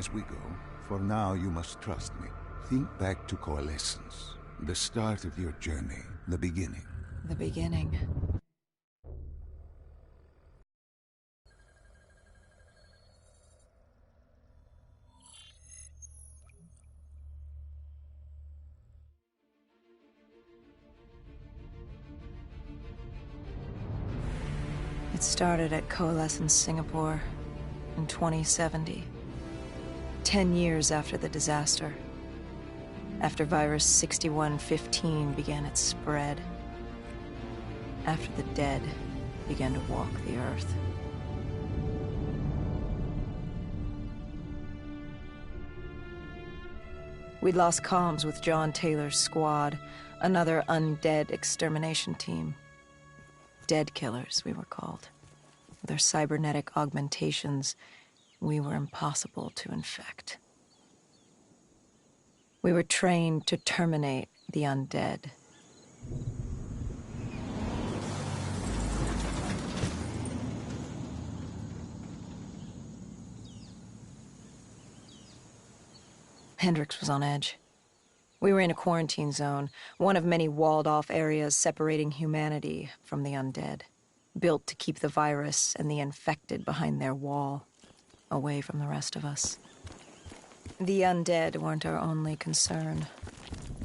as we go. For now, you must trust me. Think back to Coalescence. The start of your journey. The beginning. The beginning. It started at Coalescence Singapore in 2070. 10 years after the disaster. After virus 6115 began its spread. After the dead began to walk the earth. We'd lost comms with John Taylor's squad, another undead extermination team. Dead killers, we were called. With our cybernetic augmentations, we were impossible to infect. We were trained to terminate the undead. Hendricks was on edge. We were in a quarantine zone, one of many walled-off areas separating humanity from the undead, built to keep the virus and the infected behind their wall, away from the rest of us. The undead weren't our only concern.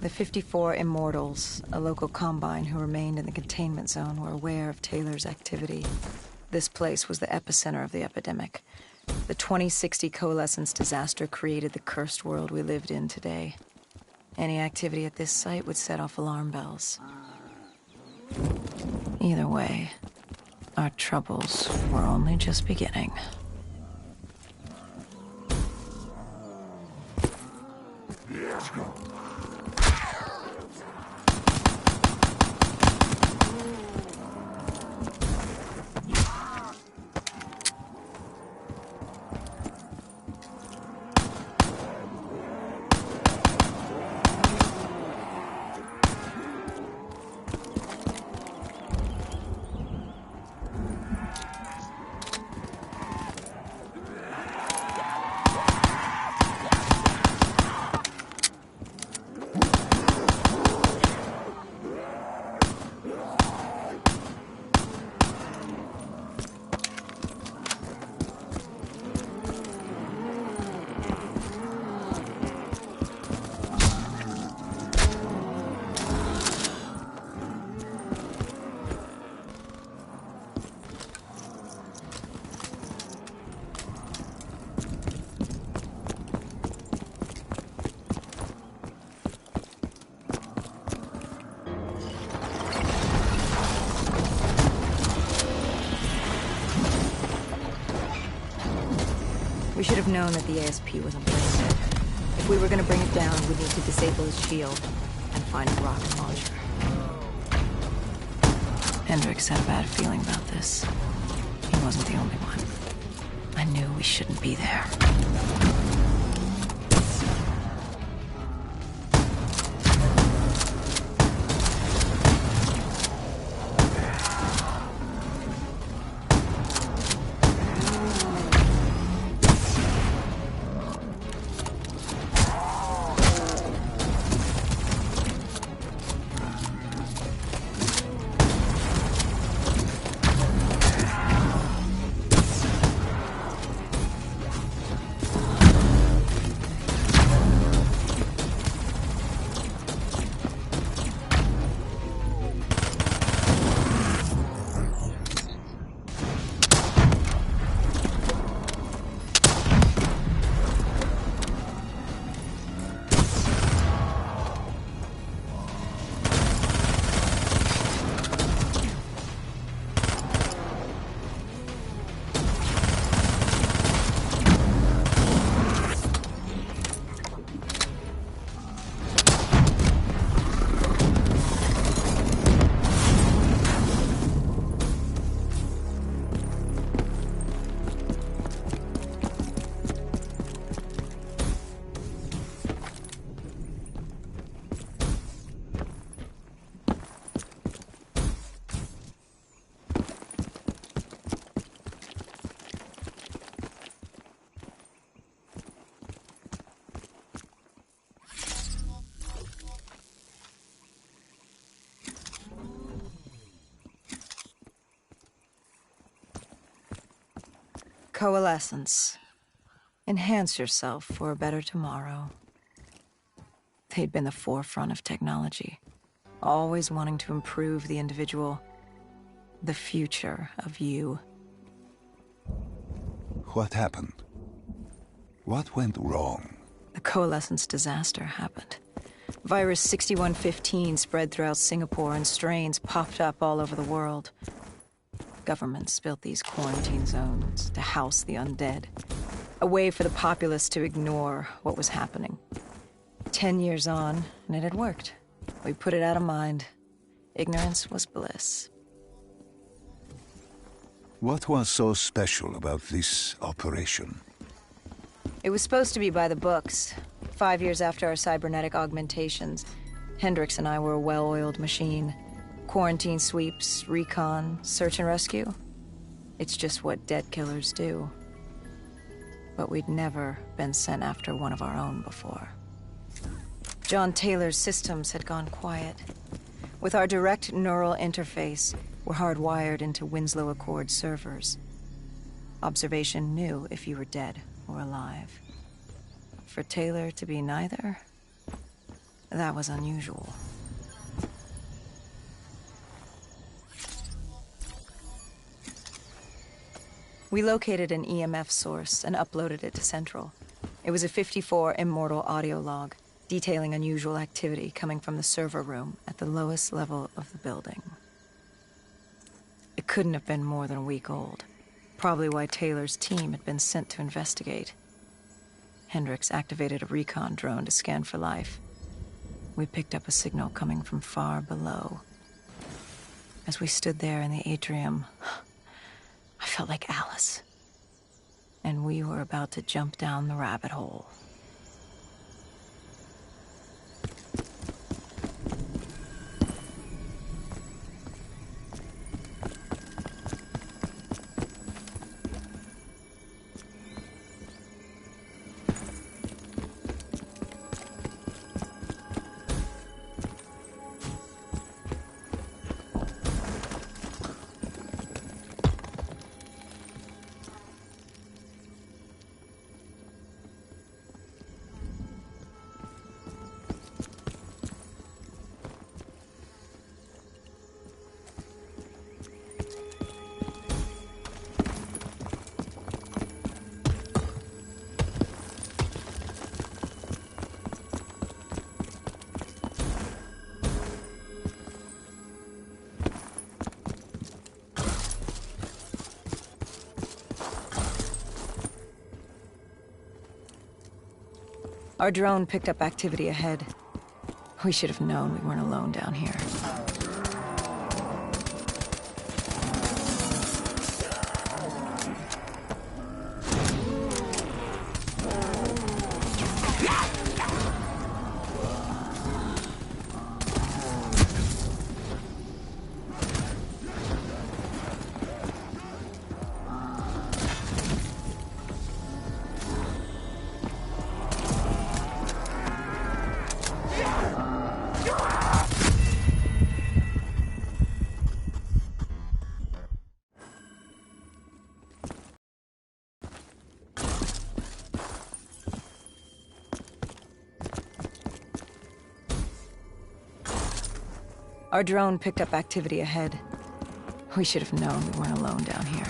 The 54 Immortals, a local combine who remained in the containment zone, were aware of Taylor's activity. This place was the epicenter of the epidemic. The 2060 Coalescence disaster created the cursed world we lived in today. Any activity at this site would set off alarm bells. Either way, our troubles were only just beginning. Let's go. We should have known that the ASP wasn't placed there. If we were gonna bring it down, we'd need to disable his shield and find a rocket launcher. Hendricks had a bad feeling about this. He wasn't the only one. I knew we shouldn't be there. Coalescence. Enhance yourself for a better tomorrow. They'd been the forefront of technology, always wanting to improve the individual, the future of you. What happened? What went wrong? The Coalescence disaster happened. Virus 6115 spread throughout Singapore and strains popped up all over the world. Governments built these quarantine zones to house the undead, a way for the populace to ignore what was happening. 10 years on, and it had worked. We put it out of mind. Ignorance was bliss. What was so special about this operation? It was supposed to be by the books. 5 years after our cybernetic augmentations, Hendricks and I were a well-oiled machine. Quarantine sweeps, recon, search and rescue. It's just what dead killers do. But we'd never been sent after one of our own before. John Taylor's systems had gone quiet. With our direct neural interface, we're hardwired into Winslow Accord servers. Observation knew if you were dead or alive. For Taylor to be neither, that was unusual. We located an EMF source and uploaded it to Central. It was a 54 immortal audio log, detailing unusual activity coming from the server room at the lowest level of the building. It couldn't have been more than a week old. Probably why Taylor's team had been sent to investigate. Hendricks activated a recon drone to scan for life. We picked up a signal coming from far below. As we stood there in the atrium, I felt like Alice. And we were about to jump down the rabbit hole. Our drone picked up activity ahead. We should have known we weren't alone down here. Our drone picked up activity ahead. We should have known we weren't alone down here.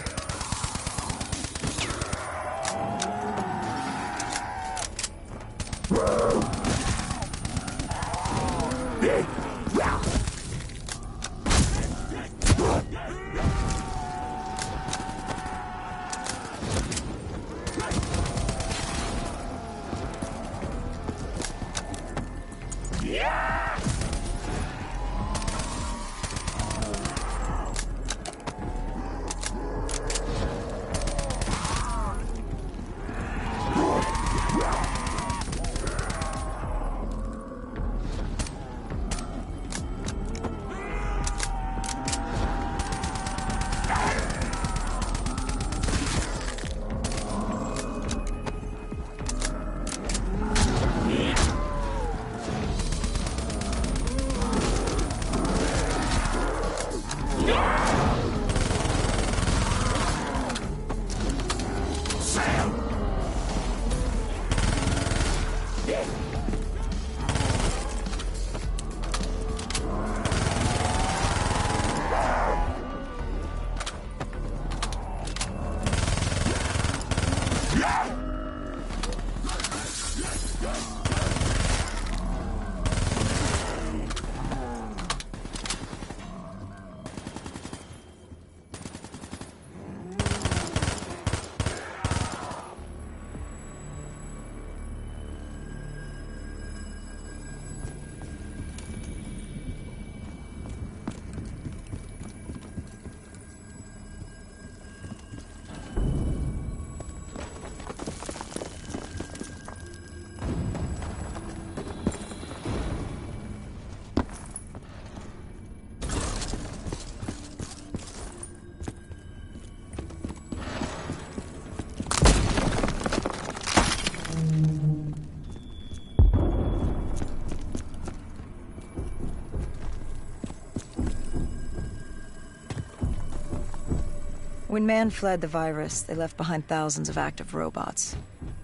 When man fled the virus, they left behind thousands of active robots.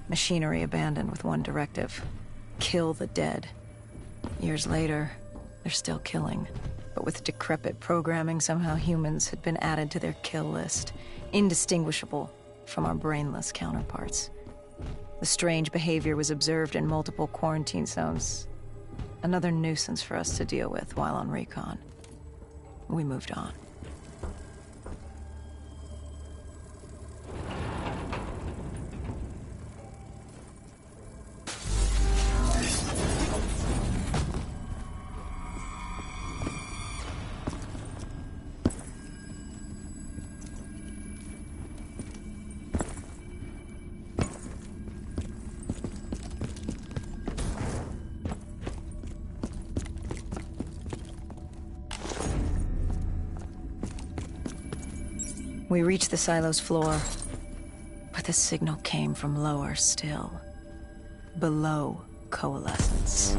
Machinery abandoned with one directive: kill the dead. Years later, they're still killing. But with decrepit programming, somehow humans had been added to their kill list, indistinguishable from our brainless counterparts. The strange behavior was observed in multiple quarantine zones. Another nuisance for us to deal with while on recon. We moved on. We reached the silo's floor, but the signal came from lower still, below coalescence.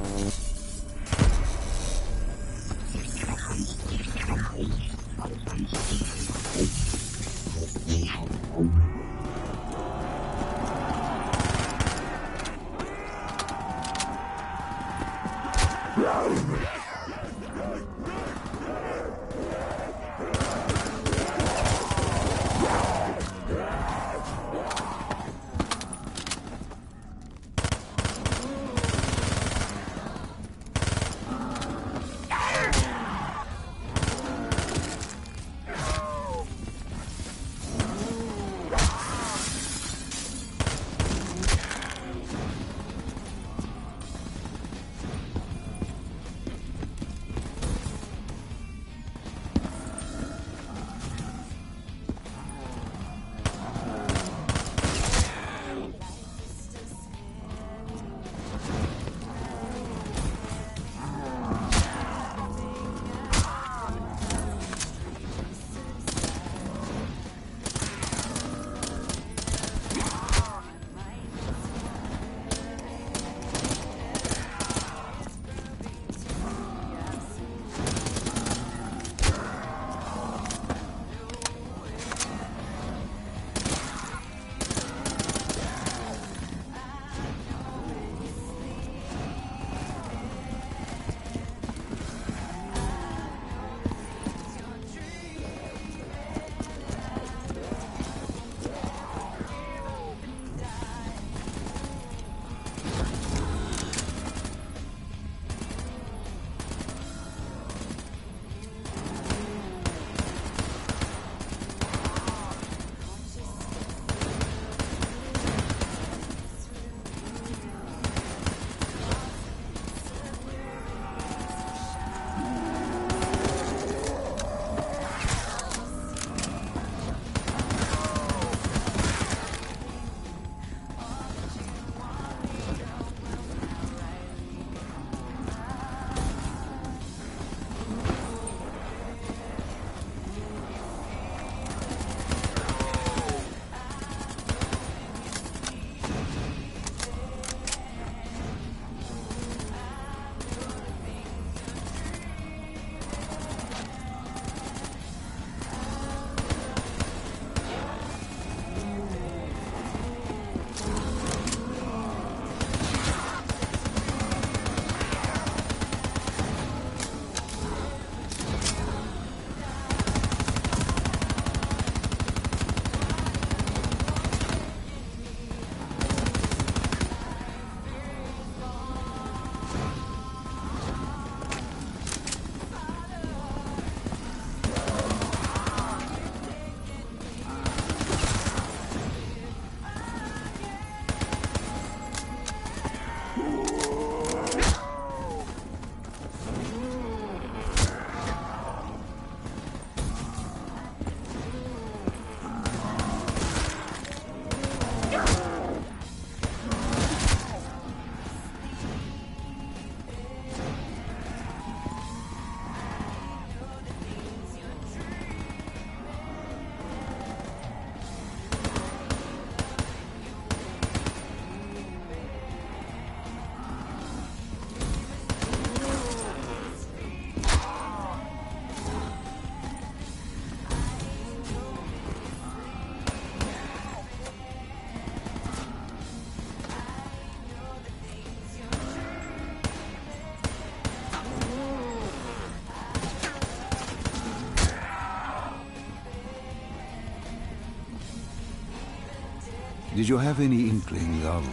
Did you have any inkling of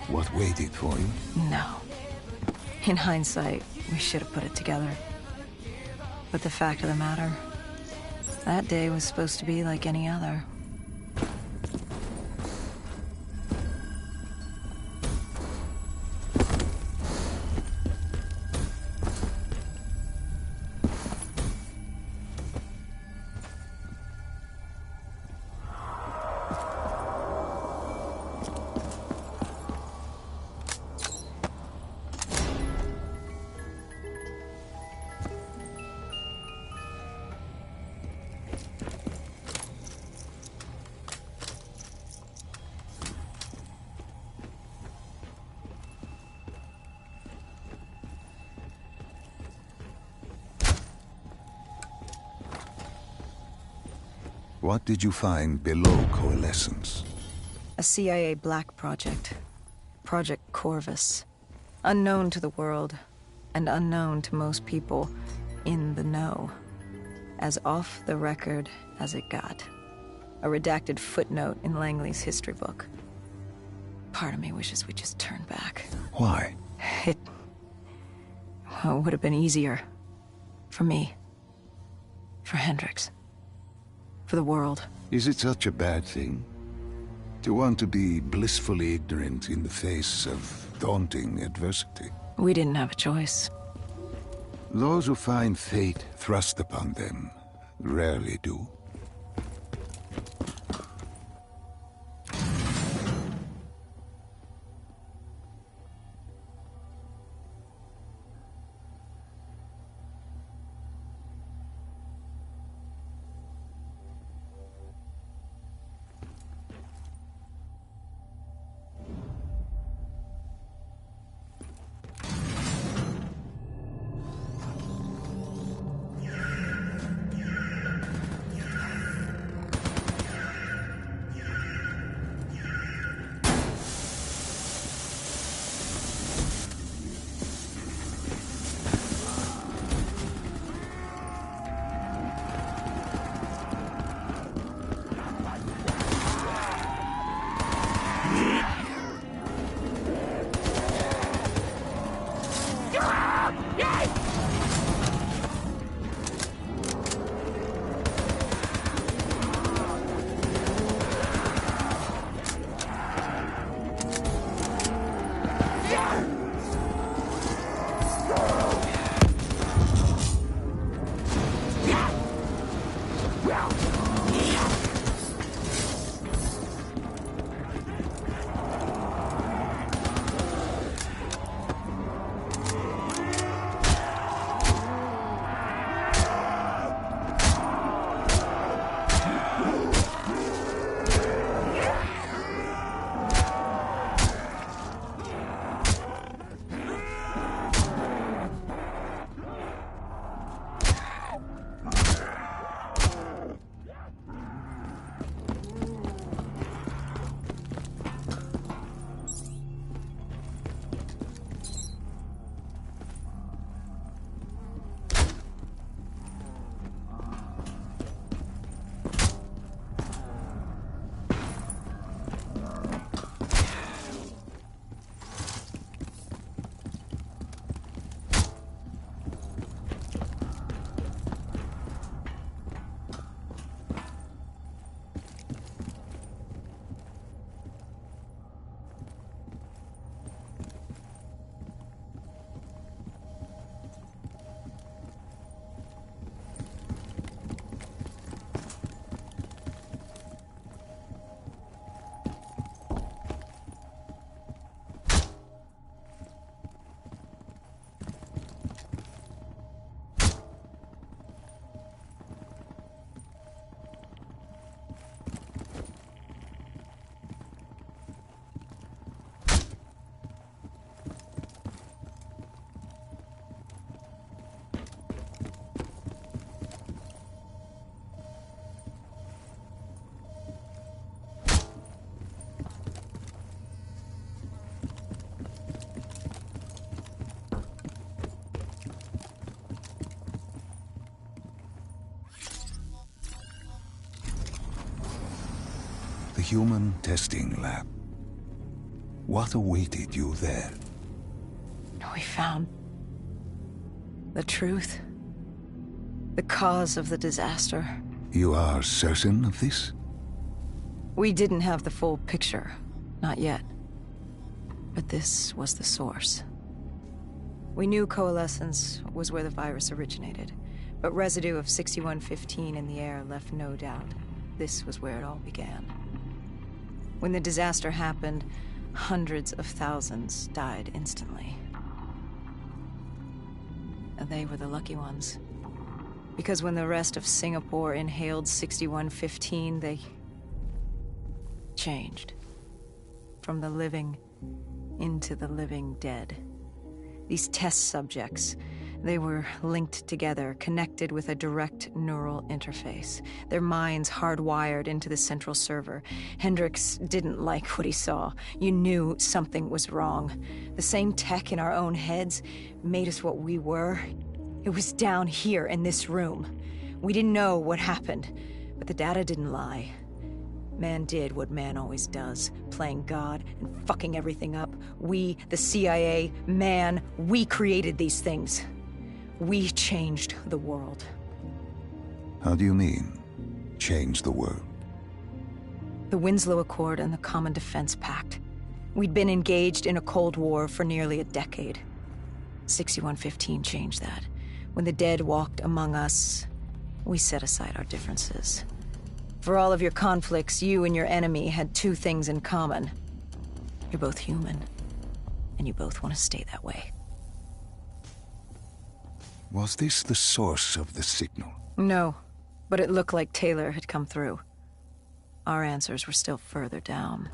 what waited for you? No. In hindsight, we should have put it together. But the fact of the matter, that day was supposed to be like any other. What did you find below Coalescence? A CIA black project. Project Corvus. Unknown to the world, and unknown to most people in the know. As off the record as it got. A redacted footnote in Langley's history book. Part of me wishes we just turned back. Why? It would have been easier. For me. For Hendricks. For the world. Is it such a bad thing? To want to be blissfully ignorant in the face of daunting adversity? We didn't have a choice. Those who find fate thrust upon them rarely do. human testing lab. What awaited you there? We found the truth. The cause of the disaster. You are certain of this? We didn't have the full picture. Not yet. But this was the source. We knew coalescence was where the virus originated, but residue of 6115 in the air left no doubt. This was where it all began. When the disaster happened, hundreds of thousands died instantly. And they were the lucky ones. Because when the rest of Singapore inhaled 6115, they changed. From the living into the living dead. These test subjects, they were linked together, connected with a direct neural interface. Their minds hardwired into the central server. Hendricks didn't like what he saw. You knew something was wrong. The same tech in our own heads made us what we were. It was down here in this room. We didn't know what happened, but the data didn't lie. Man did what man always does, playing God and fucking everything up. We, the CIA, man, we created these things. We changed the world. How do you mean, change the world? The Winslow Accord and the Common Defense Pact. We'd been engaged in a Cold War for nearly a decade. 6115 changed that. When the dead walked among us, we set aside our differences. For all of your conflicts, you and your enemy had two things in common. You're both human, and you both want to stay that way. Was this the source of the signal? No, but it looked like Taylor had come through. Our answers were still further down.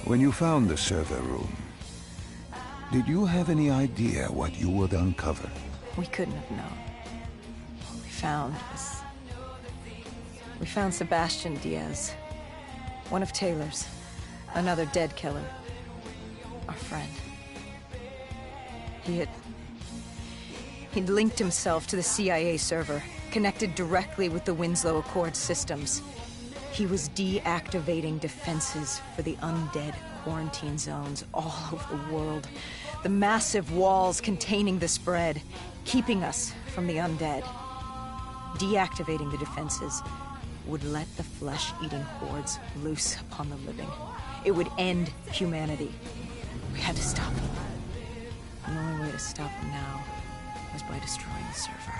When you found the server room, did you have any idea what you would uncover? We couldn't have known. What we found Sebastian Diaz, one of Taylor's, another dead killer, our friend. He'd linked himself to the CIA server, connected directly with the Winslow Accord systems. He was deactivating defenses for the undead quarantine zones all over the world. The massive walls containing the spread, keeping us from the undead. Deactivating the defenses would let the flesh-eating hordes loose upon the living. It would end humanity. We had to stop him. The only way to stop him now was by destroying the server.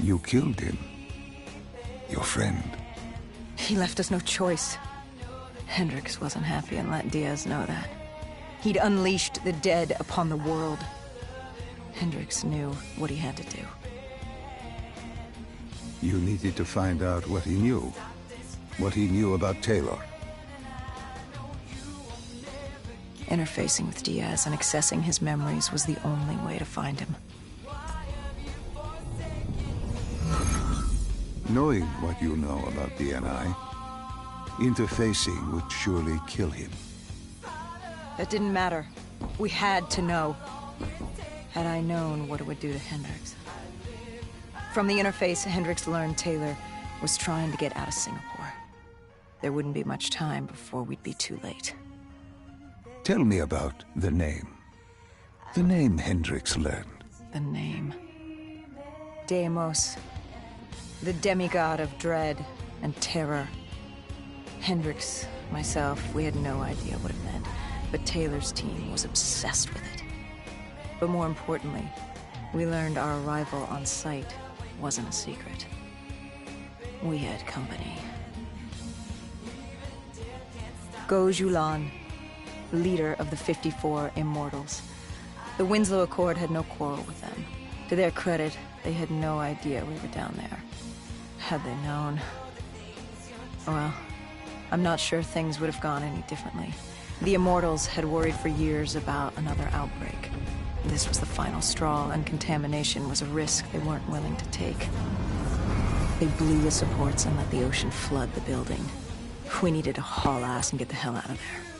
You killed him. Your friend. He left us no choice. Hendricks wasn't happy and let Diaz know that. He'd unleashed the dead upon the world. Hendricks knew what he had to do. You needed to find out what he knew. What he knew about Taylor. Interfacing with Diaz and accessing his memories was the only way to find him. Knowing what you know about DNI, interfacing would surely kill him. That didn't matter. We had to know. Had I known what it would do to Hendricks. From the interface, Hendricks learned Taylor was trying to get out of Singapore. There wouldn't be much time before we'd be too late. Tell me about the name. The name Hendricks learned. The name. Deimos. The demigod of dread and terror. Hendricks, myself, we had no idea what it meant, but Taylor's team was obsessed with it. But more importantly, we learned our arrival on site wasn't a secret. We had company. Go Julan, leader of the 54 Immortals. The Winslow Accord had no quarrel with them. To their credit, they had no idea we were down there. Had they known... Well, I'm not sure things would have gone any differently. The Immortals had worried for years about another outbreak. This was the final straw, and contamination was a risk they weren't willing to take. They blew the supports and let the ocean flood the building. We needed to haul ass and get the hell out of there.